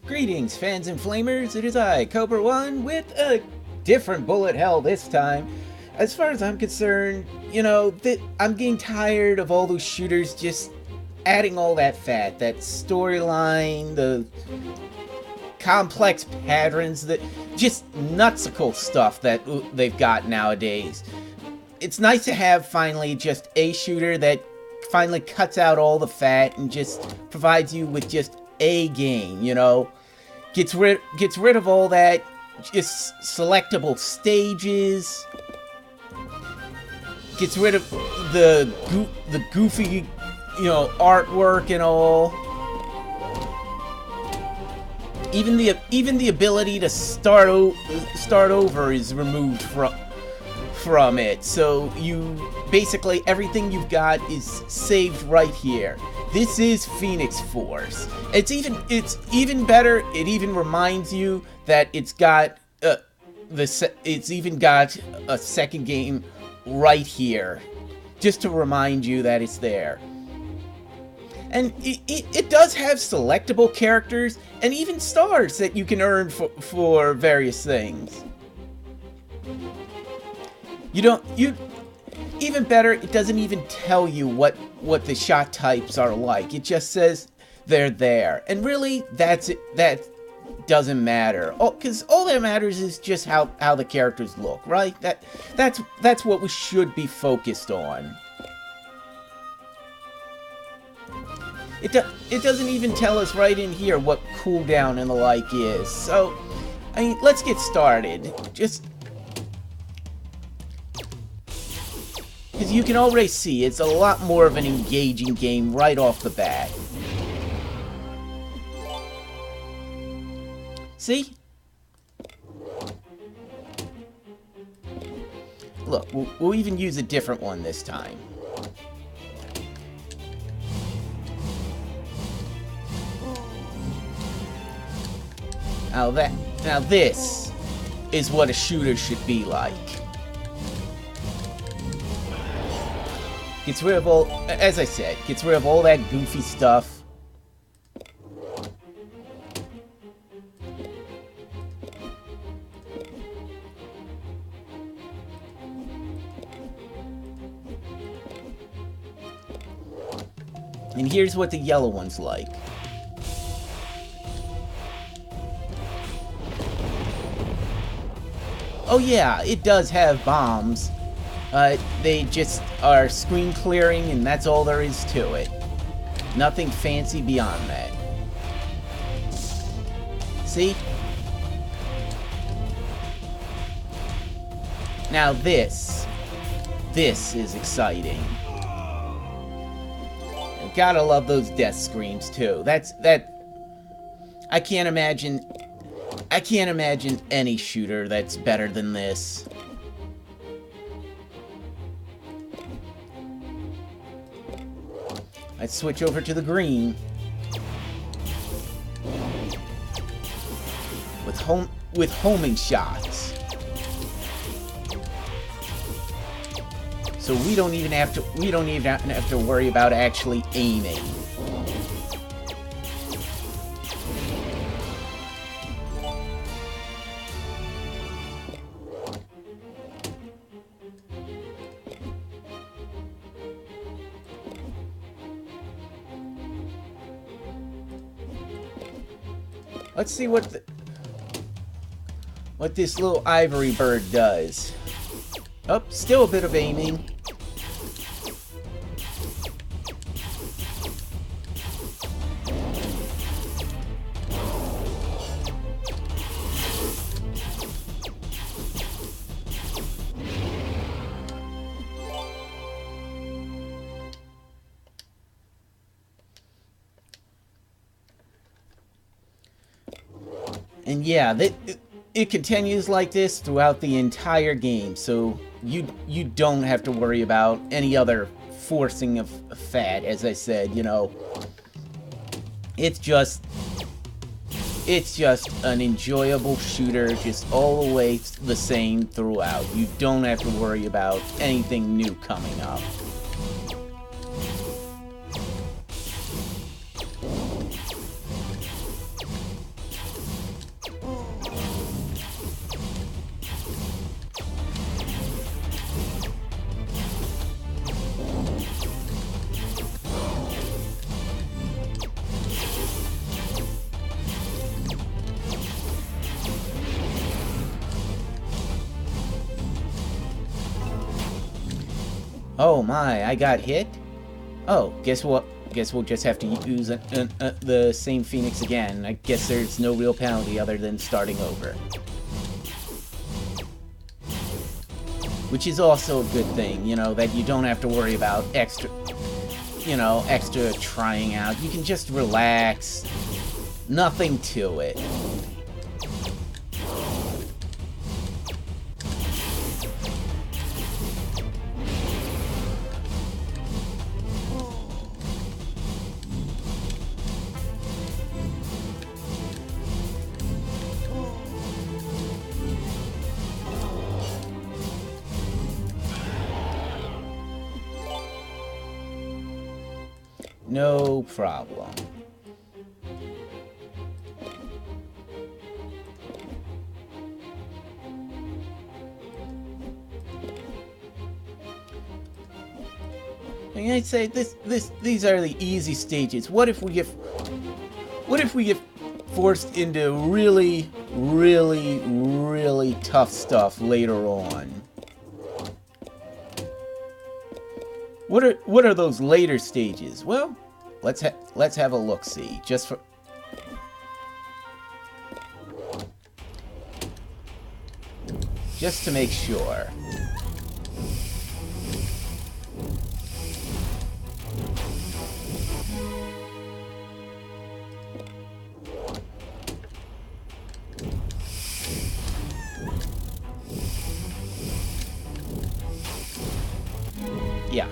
Greetings, fans and flamers. It is I, Cobra One, with a different bullet hell this time. As far as I'm concerned, I'm getting tired of all those shooters just adding all that fat, that storyline, the complex patterns, that just nutsical stuff that they've got nowadays. It's nice to have finally just a shooter that finally cuts out all the fat and just provides you with just a game, gets rid of all that just selectable stages, gets rid of the goofy, artwork and all. Even the ability to start over is removed from it. So you basically everything you've got is saved right here. This is Phoenix Force. It's even better. It even reminds you that it's got it's even got a second game right here, just to remind you that it's there. And it does have selectable characters and even stars that you can earn for various things. Even better, it doesn't even tell you what the shot types are like. It just says they're there. And really, that's it. That doesn't matter. Because all that matters is just how the characters look, right? That's what we should be focused on. It doesn't even tell us right in here what cooldown and the like is. So, let's get started. Because you can already see it's a lot more of an engaging game right off the bat. See? Look, we'll even use a different one this time. Now this is what a shooter should be like. Gets rid of all, as I said, gets rid of all that goofy stuff. And here's what the yellow one's like. Oh yeah, it does have bombs. They just are screen clearing, and that's all there is to it. Nothing fancy beyond that. See? Now this is exciting. Gotta love those death screams too. I can't imagine any shooter that's better than this. I'd switch over to the green. With homing shots. So we don't even have to worry about actually aiming. Let's see what this little ivory bird does. Oh, still a bit of aiming. And yeah, it continues like this throughout the entire game, so you don't have to worry about any other forcing of fat, as I said, It's just an enjoyable shooter, just all the way the same throughout. You don't have to worry about anything new coming up. Oh my, I got hit? Oh, guess what? Guess we'll just have to use the same Phoenix again. I guess there's no real penalty other than starting over. Which is also a good thing, you know, that you don't have to worry about extra trying out. You can just relax. Nothing to it. No problem. And I'd say these are the easy stages. What if we get forced into really, really, really tough stuff later on? What are those later stages? Well, let's have a look-see, just to make sure. Yeah.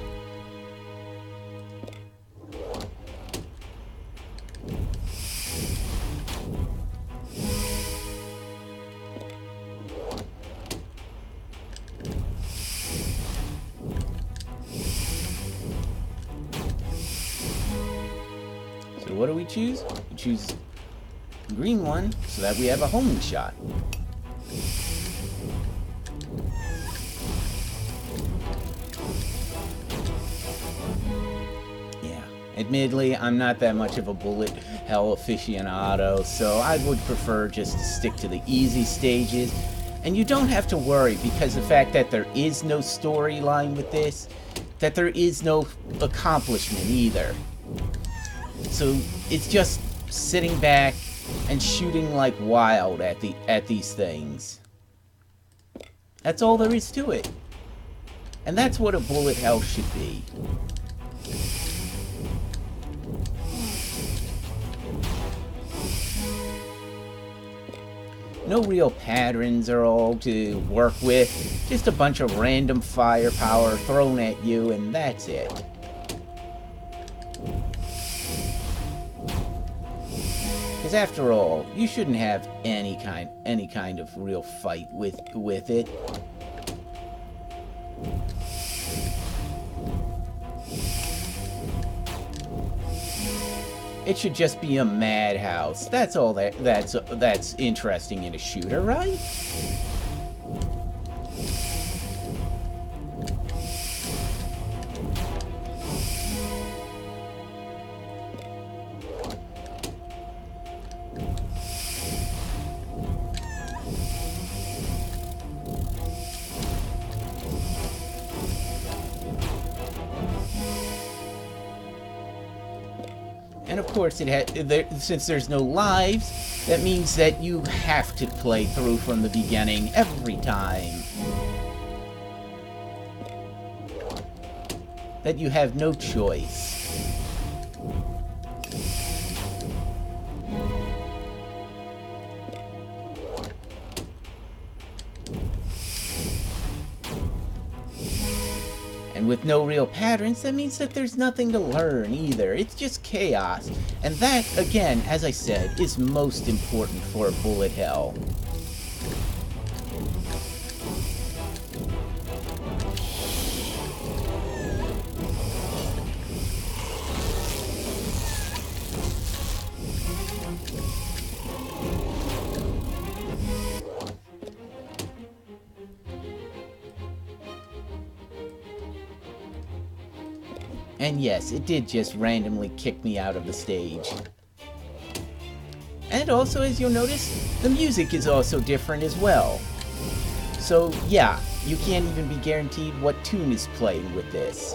So what do we choose? We choose the green one so that we have a homing shot. Admittedly, I'm not that much of a bullet hell aficionado, so I would prefer just to stick to the easy stages. And you don't have to worry, because the fact that there is no storyline with this, that there is no accomplishment either. So it's just sitting back and shooting like wild at these things. That's all there is to it. And that's what a bullet hell should be. No real patterns are all to work with, just a bunch of random firepower thrown at you, and that's it. Because after all, you shouldn't have any kind of real fight with it. It should just be a madhouse. That's all that's interesting in a shooter, right? And of course, since there's no lives, that means that you have to play through from the beginning every time. That you have no choice. And with no real patterns, that means that there's nothing to learn either. It's just chaos. And that, again, as I said, is most important for a bullet hell. And yes, it did just randomly kick me out of the stage. And also, as you'll notice, the music is also different as well. So yeah, You can't even be guaranteed what tune is playing with this.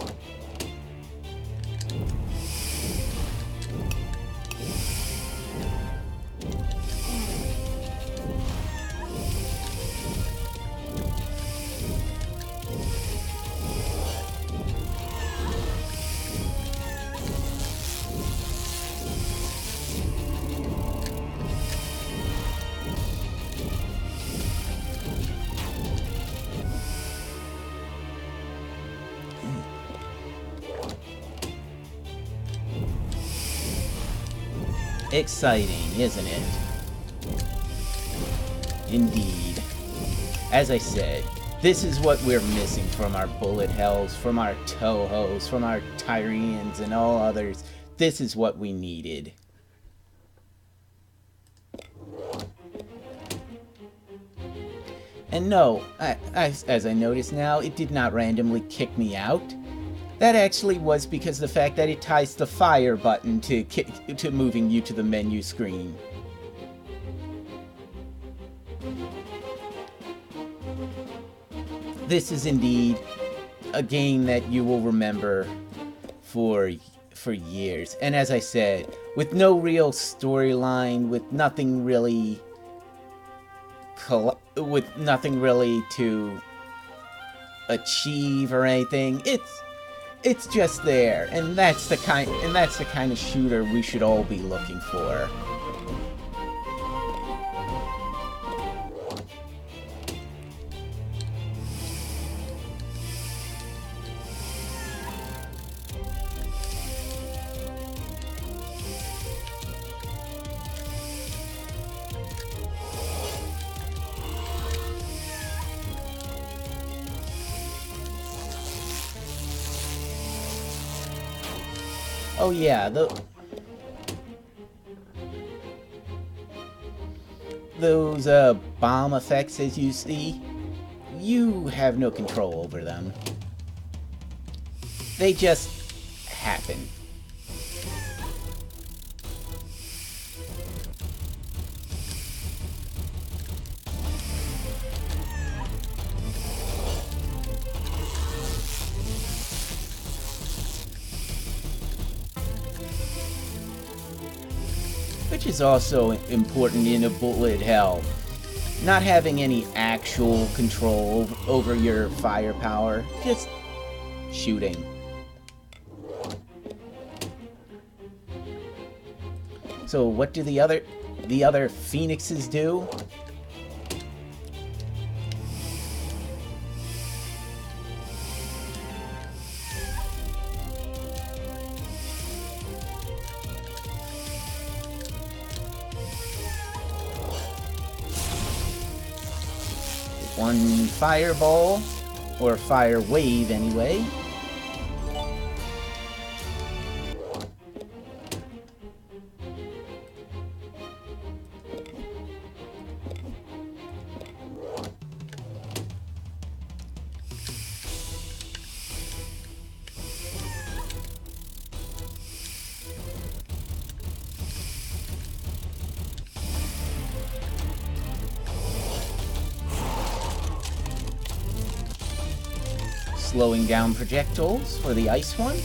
Exciting, isn't it? Indeed. As I said, this is what we're missing from our bullet hells, from our Tohos, from our Tyrians and all others. This is what we needed. And no, as I notice now, it did not randomly kick me out. That actually was because the fact that it ties the fire button to moving you to the menu screen. This is indeed a game that you will remember for years. And as I said, with no real storyline, with nothing really to achieve or anything, it's just there, and that's the kind of shooter we should all be looking for. Oh yeah, those bomb effects, as you see, you have no control over them. They just happen. Which is also important in a bullet hell. Not having any actual control over your firepower, just shooting. So what do the other phoenixes do? One fireball, or fire wave anyway. Slowing down projectiles for the ice one.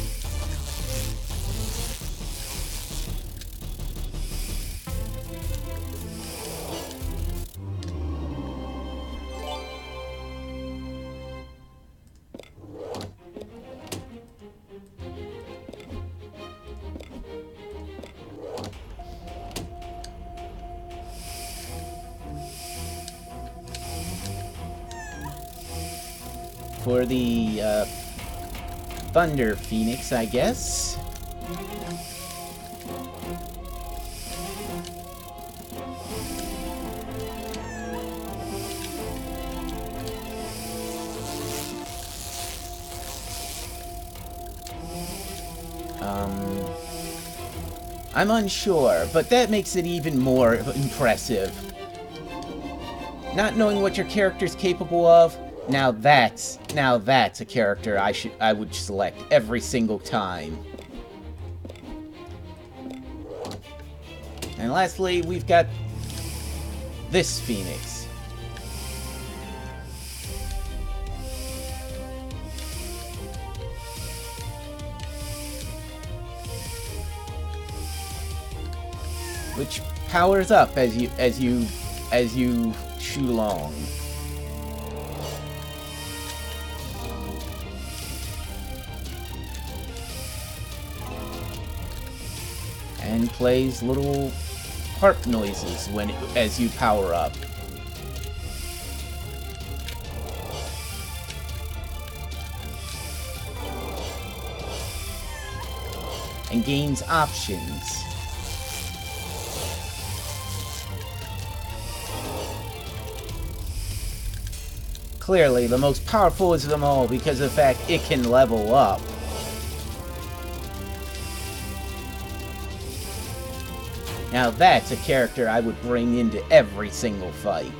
For the Thunder Phoenix, I guess. I'm unsure, but that makes it even more impressive. Not knowing what your character's capable of, now that's a character I would select every single time. And lastly, we've got this Phoenix. which powers up as you shoot along. And plays little harp noises as you power up. And gains options. Clearly, the most powerful is of them all because of the fact it can level up. Now that's a character I would bring into every single fight.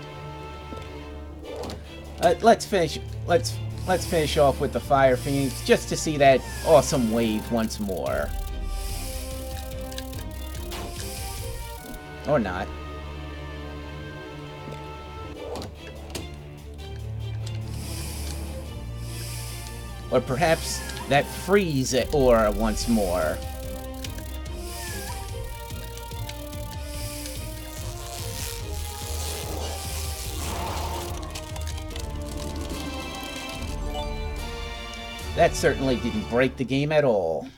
Let's finish off with the Fire Phoenix just to see that awesome wave once more. Or not. Or perhaps that freeze aura once more. That certainly didn't break the game at all.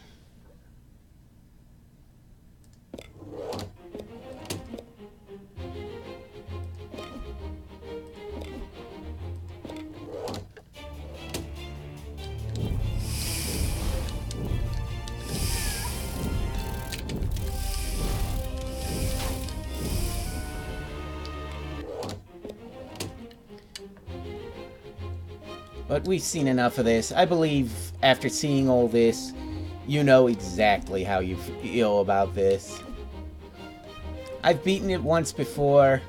But we've seen enough of this. I believe after seeing all this, you know exactly how you feel about this. I've beaten it once before.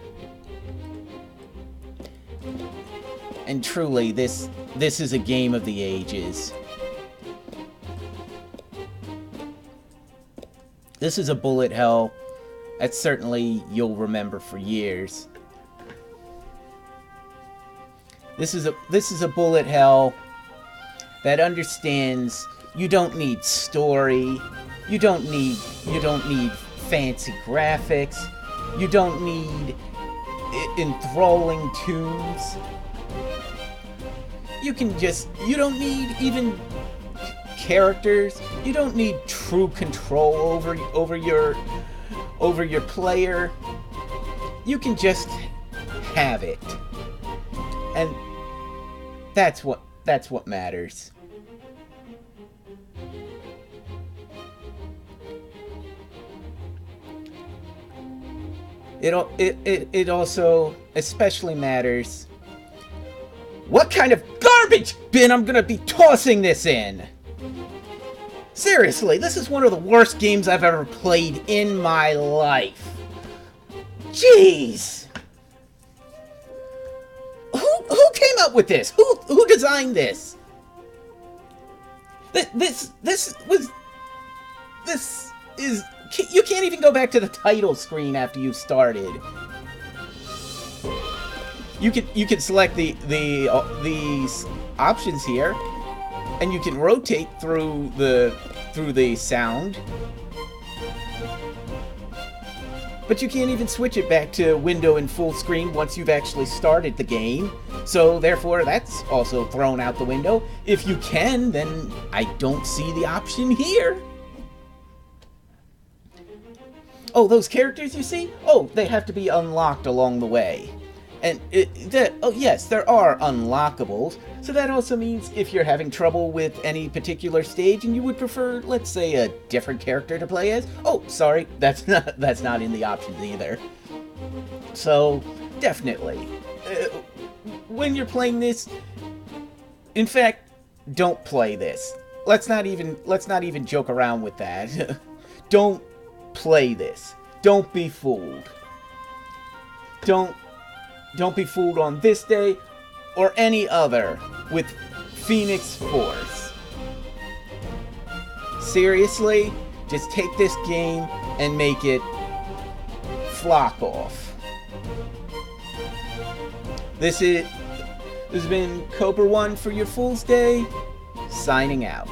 And truly, this is a game of the ages. This is a bullet hell that certainly you'll remember for years. This is a bullet hell that understands you don't need story, you don't need fancy graphics, you don't need enthralling tunes. You don't need even characters. You don't need true control over your player. You can just have it. And that's what matters. It also especially matters what kind of garbage bin I'm gonna be tossing this in. Seriously, this is one of the worst games I've ever played in my life. Jeez. Who came up with this? Who designed this? This is you can't even go back to the title screen after you've started. You can select these options here, and you can rotate through the sound. But you can't even switch it back to window and full screen once you've actually started the game. So therefore, that's also thrown out the window. If you can, then I don't see the option here. Oh, those characters you see? Oh, they have to be unlocked along the way. And oh yes, there are unlockables. So that also means if you're having trouble with any particular stage and you would prefer, let's say, a different character to play as. Oh, sorry, that's not in the options either. So definitely, when you're playing this, in fact, don't play this. Let's not even joke around with that. Don't play this. Don't be fooled. Don't be fooled on this day or any other with Phoenix Force. Seriously, just take this game and make it flock off. This has been Cobra One for your Fool's Day, signing out.